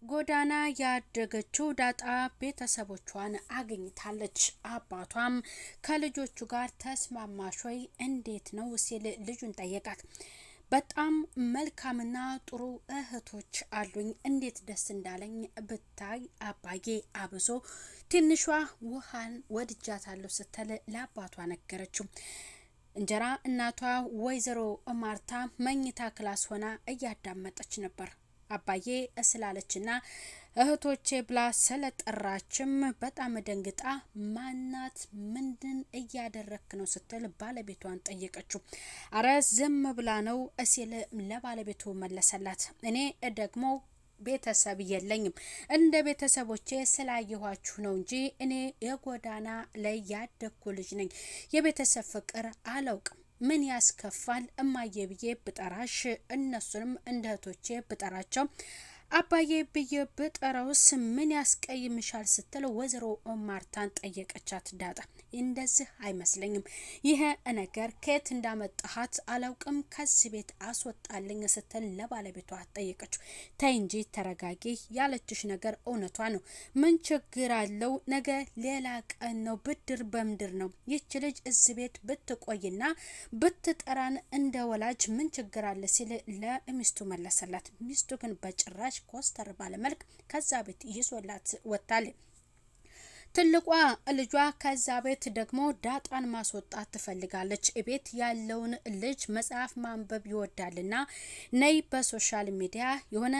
ጎዳና ያደገችው ዳጣ ቤተሰቦቿን አግኝታለች። አባቷም ከልጆቹ ጋር ተስማማሽ ወይ እንዴት ነው ሲል ልጁን ጠየቃት። በጣም መልካምና ጥሩ እህቶች አሉኝ፣ እንዴት ደስ እንዳለኝ ብታይ አባዬ፣ አብሶ ትንሿ ውሃን ወድጃታለሁ ስትል ለአባቷ ነገረችው። እንጀራ እናቷ ወይዘሮ ማርታ መኝታ ክላስ ሆና እያዳመጠች ነበር። አባዬ እስላለችና እህቶቼ ብላ ስለጠራችም በጣም ደንግጣ ማናት ምንድን እያደረክ ነው ስትል ባለቤቷን ጠየቀችው። አረ ዝም ብላ ነው ሲል ለባለቤቱ መለሰላት። እኔ ደግሞ ቤተሰብ የለኝም፣ እንደ ቤተሰቦቼ ስላየኋችሁ ነው እንጂ እኔ የጎዳና ላይ ያደኩ ልጅ ነኝ። የቤተሰብ ፍቅር አላውቅም። ምን ያስከፋል እማዬ ብዬ ብጠራሽ እነሱንም እንደ እህቶቼ ብጠራቸው አባዬ ብዬ ብጠራውስ ምን ያስቀይምሻል ስትል ወይዘሮ ማርታን ጠየቀቻት። ዳጣ እንደዚህ አይመስለኝም፣ ይሄ ነገር ከየት እንዳመጣሃት አላውቅም፣ ከዚህ ቤት አስወጣልኝ ስትል ለባለቤቷ ጠየቀችው። ተይ እንጂ ተረጋጊ፣ ያለችሽ ነገር እውነቷ ነው። ምን ችግር አለው? ነገ ሌላ ቀን ነው፣ ብድር በምድር ነው። ይች ልጅ እዚህ ቤት ብትቆይና ብትጠራን እንደ ወላጅ ምን ችግር አለ ሲል ለሚስቱ መለሰላት። ሚስቱ ግን በጭራሽ ኮስተር ባለመልክ ከዛ ቤት ይዞላት ወጣል። ትልቋ ልጇ ከዛ ቤት ደግሞ ዳጣን ማስወጣት ትፈልጋለች። ቤት ያለውን ልጅ መጽሐፍ ማንበብ ይወዳልና ነይ በሶሻል ሚዲያ የሆነ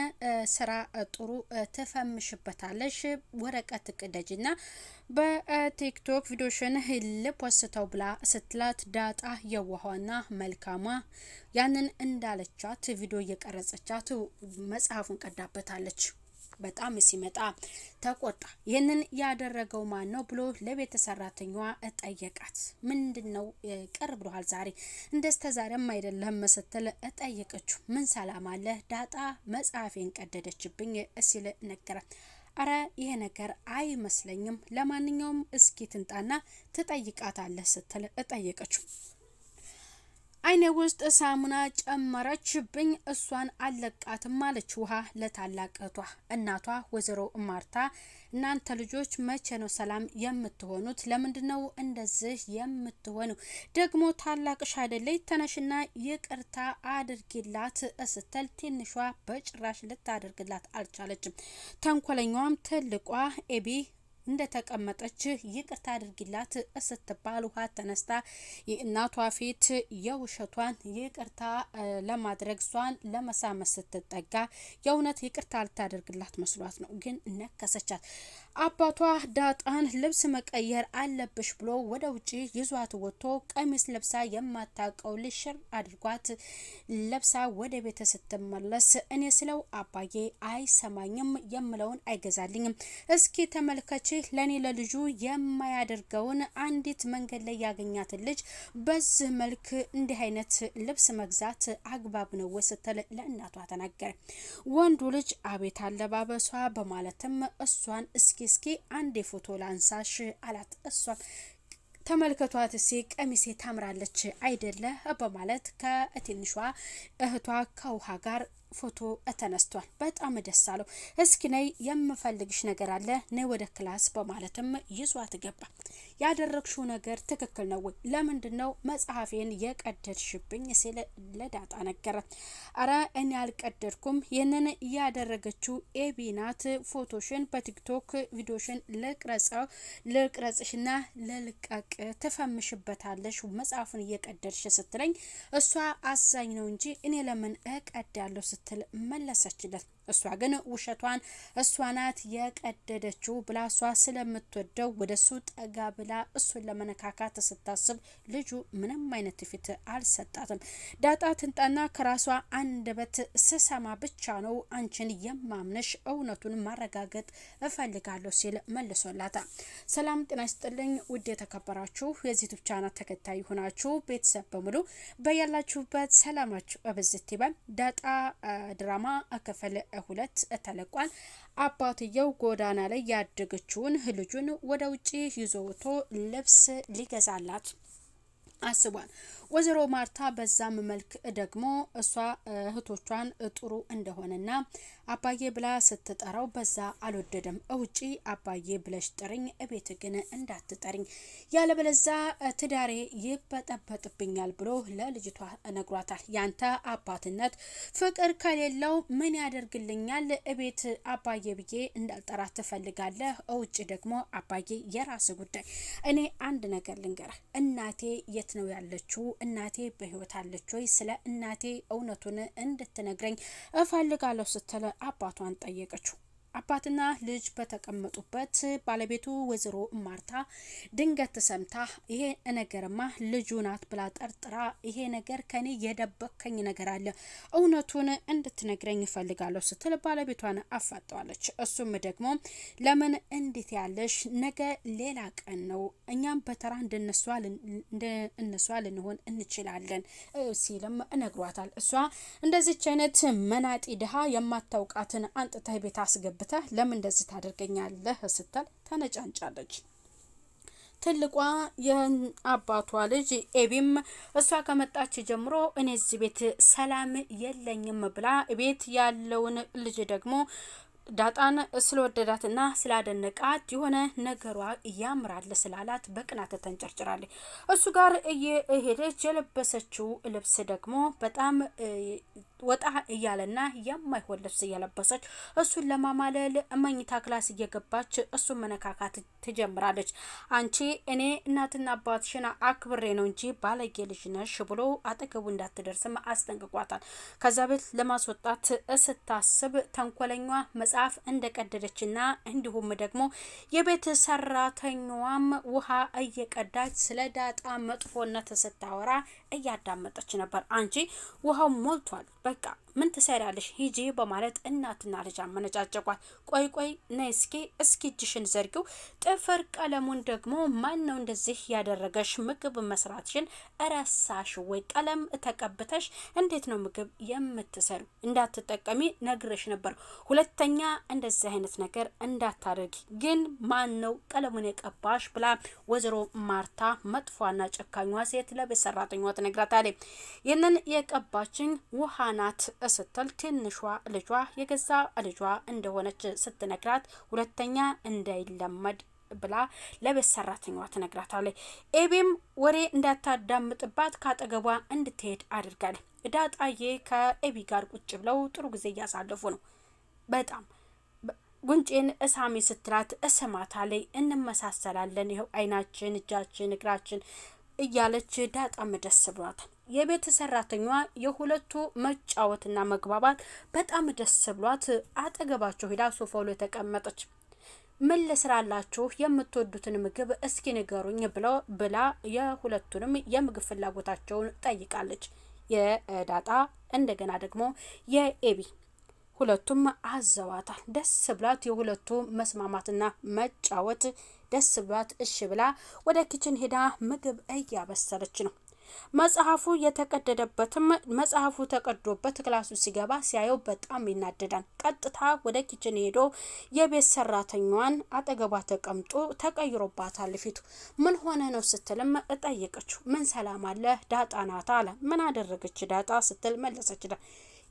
ስራ ጥሩ ተፈምሽበታለሽ፣ ወረቀት ቅደጅና በቲክቶክ ቪዲዮሽን ልፖስተው ብላ ስትላት ዳጣ የዋህና መልካሟ ያንን እንዳለቻት ቪዲዮ እየቀረጸቻት መጽሐፉን ቀዳበታለች። በጣም ሲመጣ ተቆጣ። ይህንን ያደረገው ማን ነው ብሎ ለቤት ሰራተኛዋ ጠየቃት። ምንድነው ቅር ብሏል ዛሬ እንደስተ ዛሬም አይደለም ስትል ጠየቀችው። ምን ሰላም አለ ዳጣ መጽሐፌን ቀደደችብኝ ሲል ነገራት። አረ ይሄ ነገር አይመስለኝም፣ ለማንኛውም እስኪ ትንጣና ትጠይቃታለህ ስትል ጠየቀችው። አይኔ ውስጥ ሳሙና ጨመረችብኝ፣ እሷን አለቃትም አለች ውሃ ለታላቅቷ እናቷ ወይዘሮ ማርታ። እናንተ ልጆች መቼ ነው ሰላም የምትሆኑት? ለምንድነው እንደዚህ የምትሆኑ? ደግሞ ታላቅሽ አይደለች? ተነሽና ይቅርታ አድርጊላት ስትል ትንሿ በጭራሽ ልታደርግላት አልቻለችም። ተንኮለኛዋም ትልቋ ኤቢ እንደተቀመጠች ይቅርታ አድርጊላት ስትባል ውሃ ተነስታ የእናቷ ፊት የውሸቷን ይቅርታ ለማድረግ ሷን ለመሳመስ ስትጠጋ የእውነት ይቅርታ ልታደርግላት መስሏት ነው፣ ግን ነከሰቻት። አባቷ ዳጣን ልብስ መቀየር አለብሽ ብሎ ወደ ውጪ ይዟት ወጥቶ ቀሚስ ለብሳ የማታውቀው ልሽር አድርጓት ለብሳ ወደ ቤት ስትመለስ እኔ ስለው አባዬ አይሰማኝም፣ የምለውን አይገዛልኝም። እስኪ ተመልከች ለኔ ለልጁ የማያደርገውን አንዲት መንገድ ላይ ያገኛትን ልጅ በዚህ መልክ እንዲህ አይነት ልብስ መግዛት አግባብ ነው ስትል ለእናቷ ተናገረ። ወንዱ ልጅ አቤት አለባበሷ በማለትም እሷን እስኪ አንዴ ፎቶ ላንሳሽ አላት። እሷም ተመልከቷት ቀሚሴ ታምራለች አይደለ በማለት ከትንሿ እህቷ ከውሃ ጋር ፎቶ ተነስቷል። በጣም ደስ አለው። እስኪ ነይ የምፈልግሽ ነገር አለ፣ ነይ ወደ ክላስ በማለትም ይዟት ገባ። ያደረግሽው ነገር ትክክል ነው ወይ? ለምንድነው መጽሐፌን የቀደድሽብኝ ሲል ለዳጣ ነገራት። አረ እኔ አልቀደድኩም፣ ይህንን ያደረገችው ኤቢ ናት። ፎቶሽን በቲክቶክ ቪዲዮሽን ልቅረጽሽና ለልቀቅ ትፈምሽበታለሽ መጽሐፉን እየቀደድሽ ስትለኝ እሷ አዛኝ ነው እንጂ እኔ ለምን እቀዳለሁ ስትል መለሰችለት። እሷ ግን ውሸቷን እሷ ናት የቀደደችው ብላ እሷ ስለምትወደው ወደሱ ጠጋ ብላ እሱን ለመነካካት ስታስብ ልጁ ምንም አይነት ፊት አልሰጣትም። ዳጣ ትንጣና ከራሷ አንደበት ስሰማ ብቻ ነው አንቺን የማምነሽ፣ እውነቱን ማረጋገጥ እፈልጋለሁ ሲል መልሶላታል። ሰላም ጤና ይስጥልኝ ውድ የተከበራችሁ የዚህ ዩቲዩብ ቻናል ተከታይ ሆናችሁ ቤተሰብ በሙሉ በያላችሁበት ሰላማችሁ በብዝት ይበል። ዳጣ ድራማ ክፍል 2 ተለቋል። አባትየው ጎዳና ላይ ያደገችውን ልጁን ወደ ውጪ ይዞ ወጥቶ ልብስ ሊገዛላት አስቧል። ወይዘሮ ማርታ በዛም መልክ ደግሞ እሷ እህቶቿን ጥሩ እንደሆነና አባዬ ብላ ስትጠራው በዛ አልወደደም። እውጪ አባዬ ብለሽ ጥሪኝ፣ እቤት ግን እንዳትጠሪኝ ያለበለዛ ትዳሬ ይበጠበጥብኛል ብሎ ለልጅቷ ነግሯታል። ያንተ አባትነት ፍቅር ከሌለው ምን ያደርግልኛል? እቤት አባዬ ብዬ እንዳልጠራ ትፈልጋለህ? እውጪ ደግሞ አባዬ የራስ ጉዳይ። እኔ አንድ ነገር ልንገርህ፣ እናቴ የት ነው ያለችው? እናቴ በህይወት አለች ወይ? ስለ እናቴ እውነቱን እንድትነግረኝ እፈልጋለሁ ስትል አባቷን ጠየቀችው። አባትና ልጅ በተቀመጡበት ባለቤቱ ወይዘሮ ማርታ ድንገት ሰምታ ይሄ ነገርማ ልጁ ናት ብላ ጠርጥራ ይሄ ነገር ከኔ የደበከኝ ነገር አለ እውነቱን እንድትነግረኝ እፈልጋለሁ ስትል ባለቤቷን አፋጠዋለች። እሱም ደግሞ ለምን እንዴት ያለሽ ነገ ሌላ ቀን ነው እኛም በተራ እንደነሷ ልንሆን እንችላለን ሲልም ነግሯታል። እሷ እንደዚች አይነት መናጢ ድሃ የማታውቃትን አንጥተህ ቤት አስገብ ለምን እንደዚህ ታደርገኛለህ ስትል ተነጫንጫለች። ትልቋ የአባቷ ልጅ ኤቢም እሷ ከመጣች ጀምሮ እኔ እዚህ ቤት ሰላም የለኝም ብላ ቤት ያለውን ልጅ ደግሞ ዳጣን ስለወደዳትና ስላደነቃት የሆነ ነገሯ ያምራል ስላላት በቅናት ተንጨርጭራለች። እሱ ጋር እየሄደች የለበሰችው ልብስ ደግሞ በጣም ወጣ እያለና የማይሆን ልብስ እየለበሰች እሱን ለማማለል መኝታ ክላስ እየገባች እሱን መነካካት ትጀምራለች። አንቺ እኔ እናትና አባትሽን አክብሬ ነው እንጂ ባለጌ ልጅ ነሽ ብሎ አጠገቡ እንዳትደርስም አስጠንቅቋታል። ከዛ ቤት ለማስወጣት ስታስብ ተንኮለኛ መጽሐፍ እንደቀደደችና እንዲሁም ደግሞ የቤት ሰራተኛዋም ውሃ እየቀዳች ስለ ዳጣ መጥፎነት ስታወራ እያዳመጠች ነበር። አንቺ ውሃው ሞልቷል፣ በቃ ምን ትሰሪያለሽ? ሂጂ በማለት እናትና ልጅ አመነጫጨቋት። ቆይ ነይ እስኪ እጅሽን ዘርጊው። ጥፍር ቀለሙን ደግሞ ማን ነው እንደዚህ ያደረገሽ? ምግብ መስራትሽን እረሳሽ ወይ? ቀለም ተቀብተሽ እንዴት ነው ምግብ የምትሰሪው? እንዳትጠቀሚ ነግረሽ ነበር። ሁለተኛ እንደዚህ አይነት ነገር እንዳታደርጊ። ግን ማን ነው ቀለሙን የቀባሽ? ብላ ወይዘሮ ማርታ መጥፏና ጨካኟ ሴት ለቤት ሰራተኛዋ ትነግራታለች። ይህንን የቀባችኝ ውሃ ናት ስትል ትንሿ ልጇ የገዛ ልጇ እንደሆነች ስትነግራት ሁለተኛ እንዳይለመድ ብላ ለቤት ሰራተኛዋ ትነግራታለች። ኤቢም ወሬ እንዳታዳምጥባት ካጠገቧ እንድትሄድ አድርጋለች። ዳጣዬ ከኤቢ ጋር ቁጭ ብለው ጥሩ ጊዜ እያሳለፉ ነው። በጣም ጉንጬን እሳሚ ስትላት እስማታለይ፣ እንመሳሰላለን፣ ይኸው አይናችን፣ እጃችን፣ እግራችን እያለች ዳጣም ደስ ብሏታል። የቤት ሰራተኛዋ የሁለቱ መጫወትና መግባባት በጣም ደስ ብሏት አጠገባቸው ሄዳ ሶፋው ላይ ተቀመጠች። ምን ልስራላችሁ? የምትወዱትን ምግብ እስኪ ንገሩኝ ብላ የሁለቱንም የምግብ ፍላጎታቸውን ጠይቃለች። የዳጣ እንደገና ደግሞ የኤቢ ሁለቱም አዘዋታል። ደስ ብላት የሁለቱ መስማማትና መጫወት ደስ ብላት እሺ ብላ ወደ ኪችን ሄዳ ምግብ እያበሰለች ነው። መጽሐፉ የተቀደደበትም መጽሐፉ ተቀዶበት ክላሱ ሲገባ ሲያየው በጣም ይናደዳል። ቀጥታ ወደ ኪችን ሄዶ የቤት ሰራተኛዋን አጠገቧ ተቀምጦ ተቀይሮባታል ፊቱ። ምን ሆነ ነው ስትልም ጠየቀችው። ምን ሰላም አለ? ዳጣ ናት አለ። ምን አደረገች ዳጣ ስትል መለሰችላት።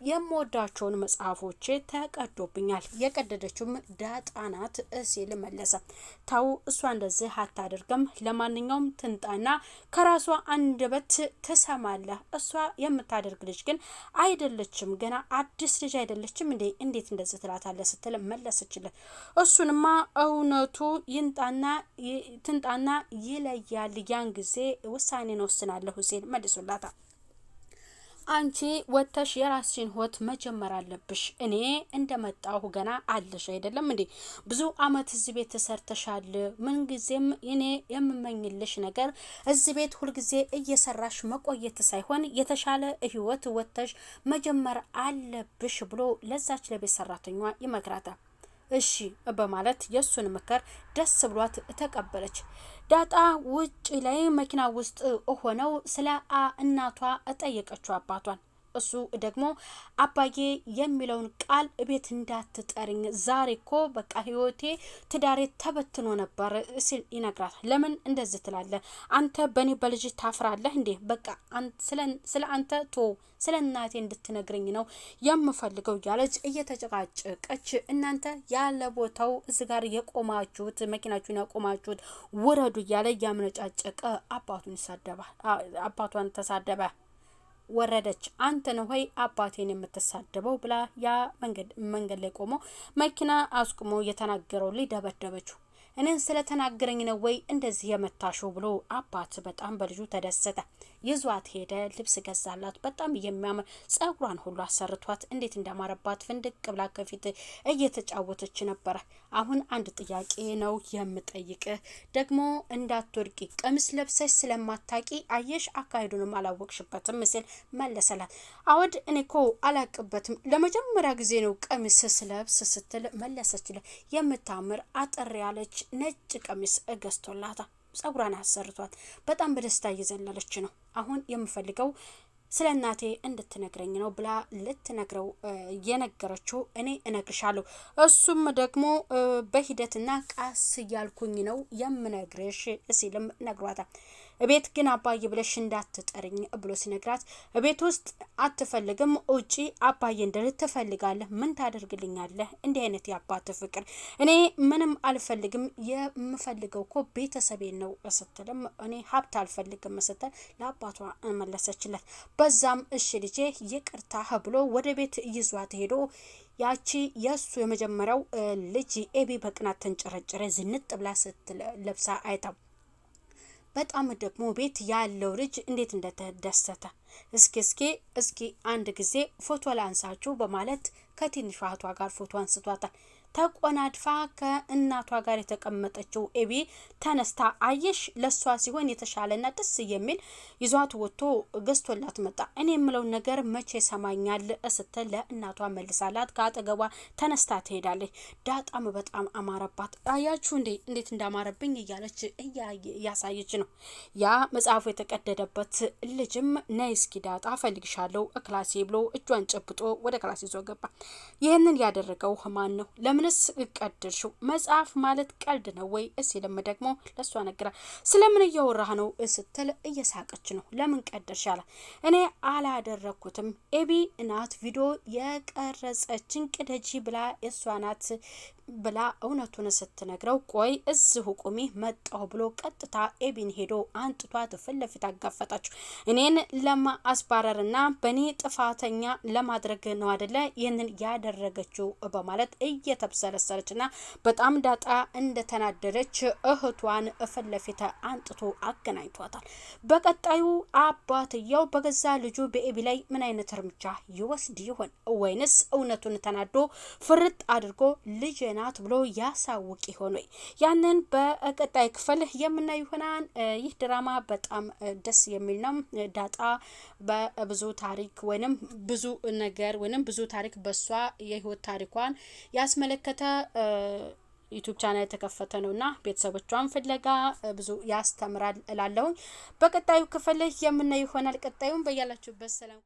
የምወዳቸውን መጽሐፎች ተቀዶብኛል፣ የቀደደችውም ዳጣ ናት ሲል መለሰ። ታው እሷ እንደዚህ አታደርግም፣ ለማንኛውም ትንጣና ከራሷ አንደበት ትሰማለህ። እሷ የምታደርግ ልጅ ግን አይደለችም፣ ገና አዲስ ልጅ አይደለችም እንዴ? እንዴት እንደዚህ ትላታለህ ስትል መለሰችለት። እሱንማ እውነቱ ትንጣና ይለያል፣ ያን ጊዜ ውሳኔን ወስናለሁ ሲል መልሶላታል። አንቺ ወተሽ የራስሽን ህይወት መጀመር አለብሽ። እኔ እንደመጣሁ ገና አለሽ አይደለም እንዴ? ብዙ አመት እዚህ ቤት ተሰርተሻል። ምን ጊዜም እኔ የምመኝልሽ ነገር እዚህ ቤት ሁሉ ጊዜ እየሰራሽ መቆየት ሳይሆን የተሻለ ህይወት ወተሽ መጀመር አለብሽ ብሎ ለዛች ለቤት ሰራተኛዋ ይመክራታል። እሺ በማለት የሱን ምክር ደስ ብሏት ተቀበለች። ዳጣ ውጭ ላይ መኪና ውስጥ ሆነው ስለ እናቷ ጠየቀችው አባቷን። እሱ ደግሞ አባዬ የሚለውን ቃል ቤት እንዳትጠሪኝ ዛሬ እኮ በቃ ህይወቴ ትዳሬ ተበትኖ ነበር ሲል ይነግራታል። ለምን እንደዚህ ትላለህ? አንተ በኔ በልጅ ታፍራለህ እንዴ? በቃ ስለ አንተ ስለ እናቴ እንድትነግረኝ ነው የምፈልገው እያለች እየተጨቃጨቀች እናንተ ያለ ቦታው እዚህ ጋር የቆማችሁት መኪናችሁን ያቆማችሁት ውረዱ እያለ ያመነጫጨቀ አባቷን ተሳደበ። ወረደች። አንተ ነው ሆይ አባቴን የምትሳደበው ብላ ያ መንገድ ላይ ቆሞ መኪና አስቁሞ የተናገረው ሊደበደበችው። እኔን ስለተናገረኝ ነው ወይ እንደዚህ የመታሽው ብሎ አባት በጣም በልጁ ተደሰተ። ይዟት ሄደ። ልብስ ገዛላት። በጣም የሚያምር ጸጉሯን ሁሉ አሰርቷት እንዴት እንዳማረባት ፍንድቅ ብላ ከፊት እየተጫወተች ነበረ። አሁን አንድ ጥያቄ ነው የምጠይቅህ፣ ደግሞ እንዳትወድቂ ቀሚስ ለብሰሽ ስለማታቂ አየሽ አካሄዱንም አላወቅሽበትም ሲል መለሰላት። አወድ እኔ እኮ አላቅበትም ለመጀመሪያ ጊዜ ነው ቀሚስ ስለብስ ስትል መለሰችለት። የምታምር አጠር ያለች ነጭ ቀሚስ ገዝቶላታል። ጸጉሯን አሰርቷት በጣም በደስታ እየዘለለች ነው። አሁን የምፈልገው ስለ እናቴ እንድትነግረኝ ነው ብላ ልትነግረው የነገረችው እኔ እነግርሻለሁ፣ እሱም ደግሞ በሂደትና ቃስ እያልኩኝ ነው የምነግርሽ ሲልም ነግሯታል። እቤት ግን አባዬ ብለሽ እንዳትጠሪኝ ብሎ ሲነግራት እቤት ውስጥ አትፈልግም ውጪ አባዬ እንድል ትፈልጋለህ? ምን ታደርግልኛለህ? እንዲህ አይነት የአባት ፍቅር እኔ ምንም አልፈልግም፣ የምፈልገው እኮ ቤተሰቤን ነው ስትልም እኔ ሀብት አልፈልግም ስትል ለአባቷ መለሰችለት። በዛም እሺ ልጄ ይቅርታ ብሎ ወደ ቤት ይዟት ሄዶ ያቺ የሱ የመጀመሪያው ልጅ ኤቢ በቅናት ተንጨረጨረ። ዝንጥ ብላ ስትለብሳ አይታም በጣም ደግሞ ቤት ያለው ልጅ እንዴት እንደተደሰተ እስኪ አንድ ጊዜ ፎቶ ላንሳችሁ በማለት ከትንሿ እህቷ ጋር ፎቶ አንስቷታል። ተቆናድፋ ከእናቷ ጋር የተቀመጠችው ኤቢ ተነስታ አየሽ ለሷ ሲሆን የተሻለና ደስ የሚል ይዟት ወጥቶ ገዝቶላት መጣ። እኔ የምለው ነገር መቼ ሰማኛል ስትል ለእናቷ መልሳላት ከአጠገቧ ተነስታ ትሄዳለች። ዳጣም በጣም አማረባት። አያችሁ እንዴት እንዳማረብኝ እያለች እያሳየች ነው። ያ መጽሐፉ የተቀደደበት ልጅም ነይ እስኪ ዳጣ ፈልግሻለሁ ክላሴ ብሎ እጇን ጨብጦ ወደ ክላስ ይዞ ገባ። ይህንን ያደረገው ማን ነው? ለምንስ ቀድርሽው? መጽሐፍ ማለት ቀልድ ነው ወይ ሲልም ደግሞ ለሷ ነግራ ስለምን እያወራህ ነው ስትል እየሳቀች ነው። ለምን ቀድርሽ አለ። እኔ አላደረኩትም ኤቢ እናት ቪዲዮ የቀረጸችን ቅደጂ ብላ እሷ ናት ብላ እውነቱን ስትነግረው ቆይ እዚሁ ቁሚ መጣሁ ብሎ ቀጥታ ኤቢን ሄዶ አንጥቷት ፊት ለፊት አጋፈጣችሁ። እኔን ለማስባረርና በኔ ጥፋተኛ ለማድረግ ነው አይደለ ይህንን ያደረገችው በማለት እየተብሰለሰለችና በጣም ዳጣ እንደተናደደች እህቷን ፊት ለፊት አንጥቶ አገናኝቷታል። በቀጣዩ አባትየው በገዛ ልጁ በኤቢ ላይ ምን አይነት እርምጃ ይወስድ ይሆን? ወይንስ እውነቱን ተናዶ ፍርጥ አድርጎ ልጅ ናት ብሎ ያሳውቅ ይሆን? ያንን በቀጣይ ክፍል የምናይ ይሆናል። ይህ ድራማ በጣም ደስ የሚል ነው። ዳጣ በብዙ ታሪክ ወይንም ብዙ ነገር ወይንም ብዙ ታሪክ በሷ የህይወት ታሪኳን ያስመለከተ ዩቲዩብ ቻናል የተከፈተ ነውና ቤተሰቦቿን ፍለጋ ብዙ ያስተምራል እላለሁ። በቀጣዩ ክፍል የምናይ ይሆናል። ቀጣዩን በያላችሁበት ሰላም